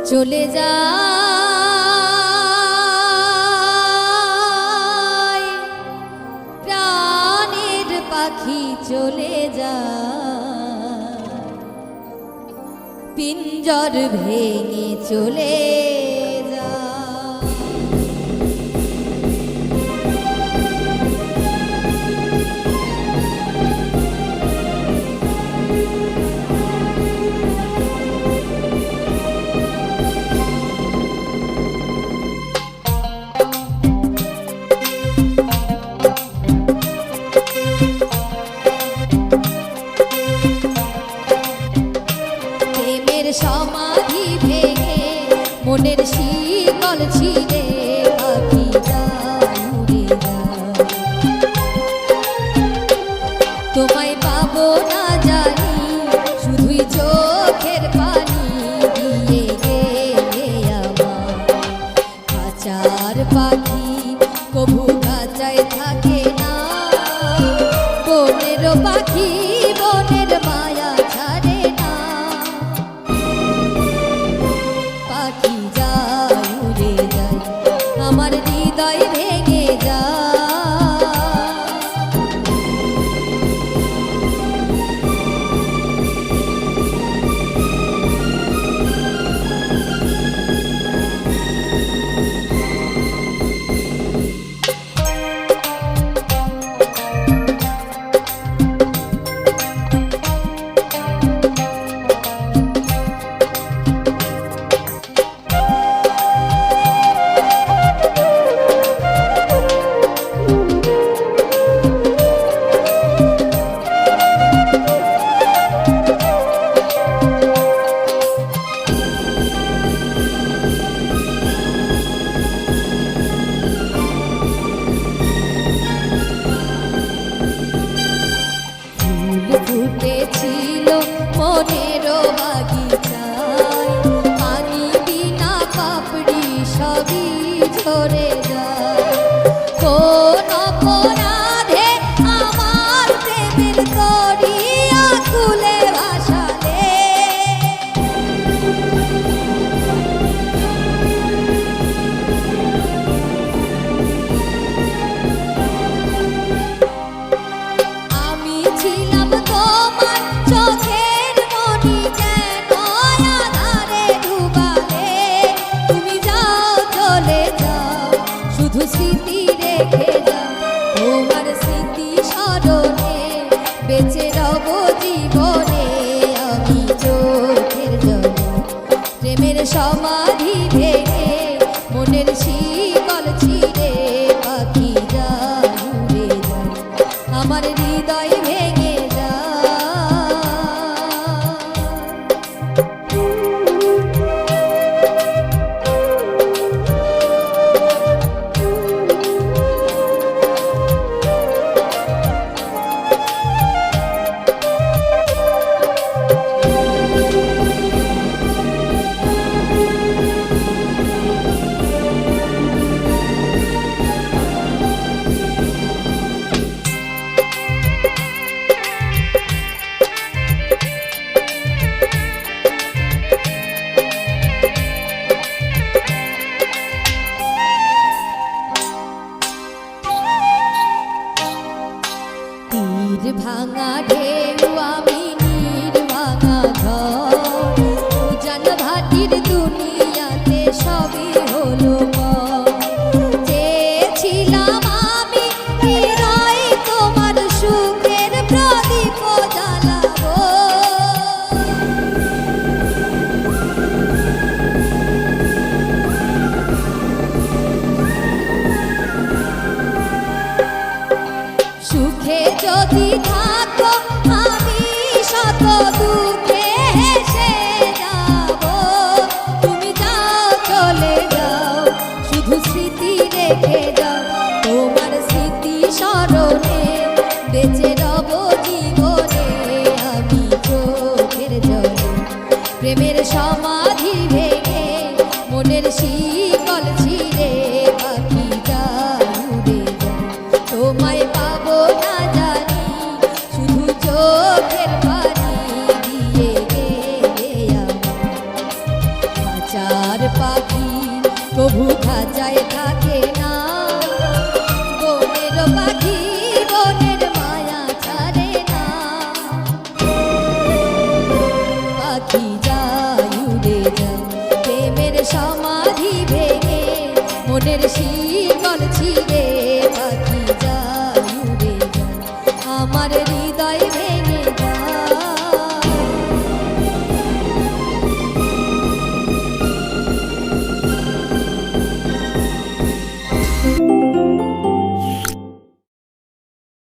চলে যায় প্রাণের পাখি চলে যায় পিঞ্জর ভেঙে চলে সমাধি ভেঙে মনের শিকল ছিঁড়ে পাখি যায় উড়ে যায় তোমায় পাবো না জানি শুধুই চোখের পানি দিয়ে গেলে আমার খাঁচার পাখি কবু খাঁচায় থাকে না বনের পাখি বনের মায়া ছাড়ে না পাখি যায় উড়ে যায় আমার হৃদয় ভেঙে যায় ফুটেছিল মনের বাগিচায় পানি বিনা পাপড়ি সবই ঝরে যায় কোন অপরাধে আমার প্রেমের দরিয়া খুলে ভাসালে আমি ছিলাম তোমার চোখের মনি যেন আধারে ডুবালে তুমি যাও চলে যাও শুধু স্মৃতি রেখে যাও তোমার স্মৃতি স্মরণে বেঁচে রব জীবনে আমি চোখের জলে প্রেমের সমাধি ভেঙে মনের শিকল ছিঁড়ে পাখি যায় উড়ে যায় আমার হৃদয় ভেঙে ভাঙা ঢেউ আমি নীর ভাঙা ঘর উজান ভাটির দুনিয়াতে সবই হলো চেয়েছিলাম আমি হৃদয় তোমার সুখের প্রদীপ জ্বালাবো সুখে যদি থাকো আমি শত দুঃখে হেসে যাব তুমি যাও চলে যাও শুধু স্মৃতি রেখে যাও তোমার স্মৃতি স্মরণে বেঁচে রব জীবনে আমি চোখের জলে প্রেমের সমাধি ভেঙে মনের শিকল ছিঁড়ে পাখি যায় উড়ে যায় তোমায় পাবো না জানি শুধু চোখের পানি দিয়ে গেলে আমার আশায় থাকে না বনের পাখি বনের মায়া ছাড়ে না পাখি যায় উড়ে যায় প্রেমের সমাধি ভেঙে মনের শিকল ছিঁড়ে